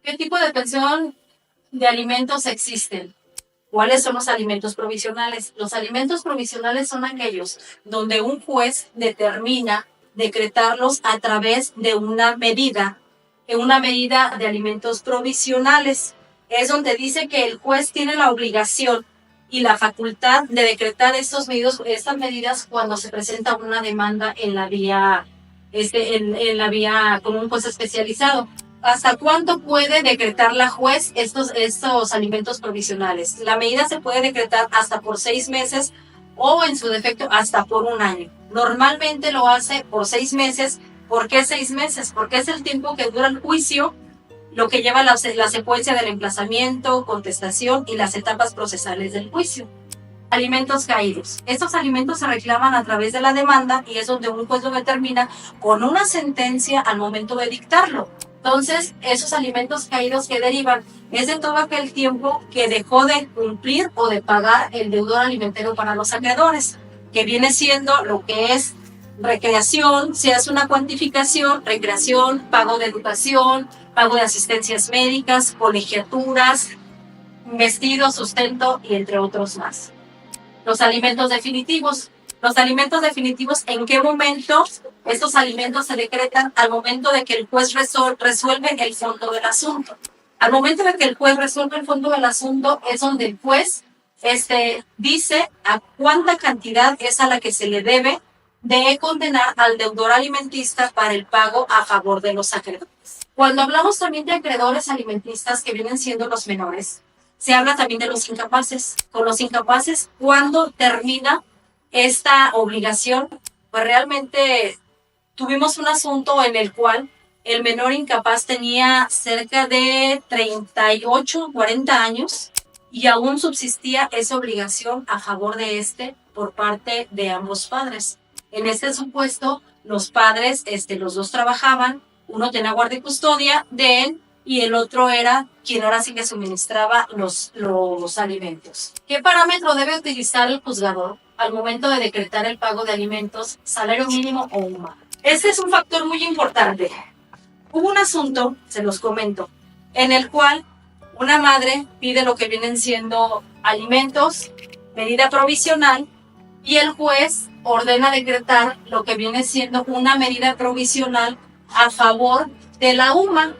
¿Qué tipo de pensión de alimentos existen? ¿Cuáles son los alimentos provisionales? Los alimentos provisionales son aquellos donde un juez determina decretarlos a través de una medida de alimentos provisionales. Es donde dice que el juez tiene la obligación y la facultad de decretar estas medidas cuando se presenta una demanda en la vía, en la vía con un juez especializado. ¿Hasta cuánto puede decretar la juez estos alimentos provisionales? La medida se puede decretar hasta por 6 meses o, en su defecto, hasta por 1 año. Normalmente lo hace por 6 meses. ¿Por qué 6 meses? Porque es el tiempo que dura el juicio, lo que lleva la secuencia del emplazamiento, contestación y las etapas procesales del juicio. Alimentos caídos. Estos alimentos se reclaman a través de la demanda y es donde un juez lo determina con una sentencia al momento de dictarlo. Entonces, esos alimentos caídos que derivan es de todo aquel tiempo que dejó de cumplir o de pagar el deudor alimentario para los acreedores, que viene siendo lo que es recreación, se hace una cuantificación, recreación, pago de educación, pago de asistencias médicas, colegiaturas, vestido, sustento y entre otros más. Los alimentos definitivos. Los alimentos definitivos, ¿en qué momento estos alimentos se decretan? Al momento de que el juez resuelve el fondo del asunto. Al momento de que el juez resuelve el fondo del asunto es donde el juez dice a cuánta cantidad es a la que se le debe de condenar al deudor alimentista para el pago a favor de los acreedores. Cuando hablamos también de acreedores alimentistas que vienen siendo los menores, se habla también de los incapaces. Con los incapaces, ¿cuándo termina esta obligación? Pues realmente tuvimos un asunto en el cual el menor incapaz tenía cerca de 38, 40 años y aún subsistía esa obligación a favor de por parte de ambos padres. En este supuesto, los padres, los dos trabajaban, uno tenía guardia y custodia de él y el otro era quien ahora sí que suministraba los alimentos. ¿Qué parámetro debe utilizar el juzgador al momento de decretar el pago de alimentos, salario mínimo o UMA? Este es un factor muy importante. Hubo un asunto, se los comento, en el cual una madre pide lo que vienen siendo alimentos, medida provisional, y el juez ordena decretar lo que viene siendo una medida provisional a favor de la UMA.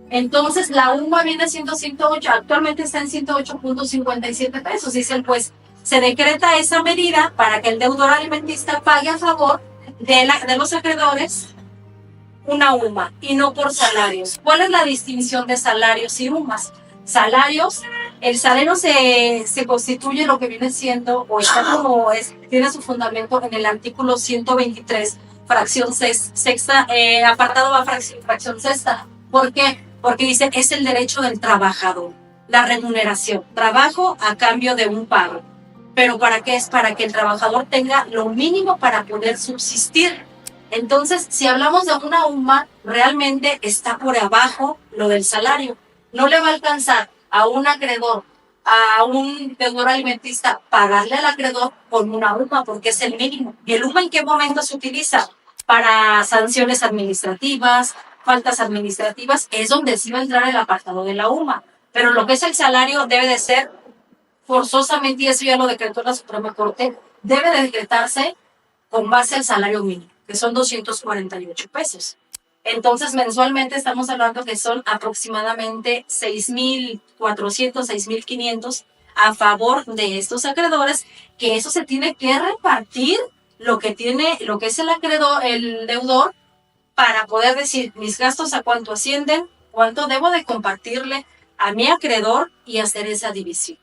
Entonces la UMA viene siendo 108, actualmente está en 108.57 pesos, dice el juez. Se decreta esa medida para que el deudor alimentista pague a favor de los acreedores una UMA y no por salarios. ¿Cuál es la distinción de salarios y UMAs? Salarios, el salario se constituye lo que viene siendo, o está como tiene su fundamento en el artículo 123, fracción sexta, apartado a fracción sexta. ¿Por qué? Porque dice, es el derecho del trabajador, la remuneración, trabajo a cambio de un pago. ¿Pero para qué es? Para que el trabajador tenga lo mínimo para poder subsistir. Entonces, si hablamos de una UMA, realmente está por abajo lo del salario. No le va a alcanzar a un acreedor, a un deudor alimentista, pagarle al acreedor con una UMA, porque es el mínimo. ¿Y el UMA en qué momento se utiliza? Para sanciones administrativas, faltas administrativas, es donde sí va a entrar el apartado de la UMA. Pero lo que es el salario debe de ser forzosamente, y eso ya lo decretó la Suprema Corte, debe de decretarse con base al salario mínimo, que son 248 pesos. Entonces, mensualmente estamos hablando que son aproximadamente 6.400, 6.500 a favor de estos acreedores, que eso se tiene que repartir lo que es el acreedor, el deudor, para poder decir mis gastos a cuánto ascienden, cuánto debo de compartirle a mi acreedor y hacer esa división.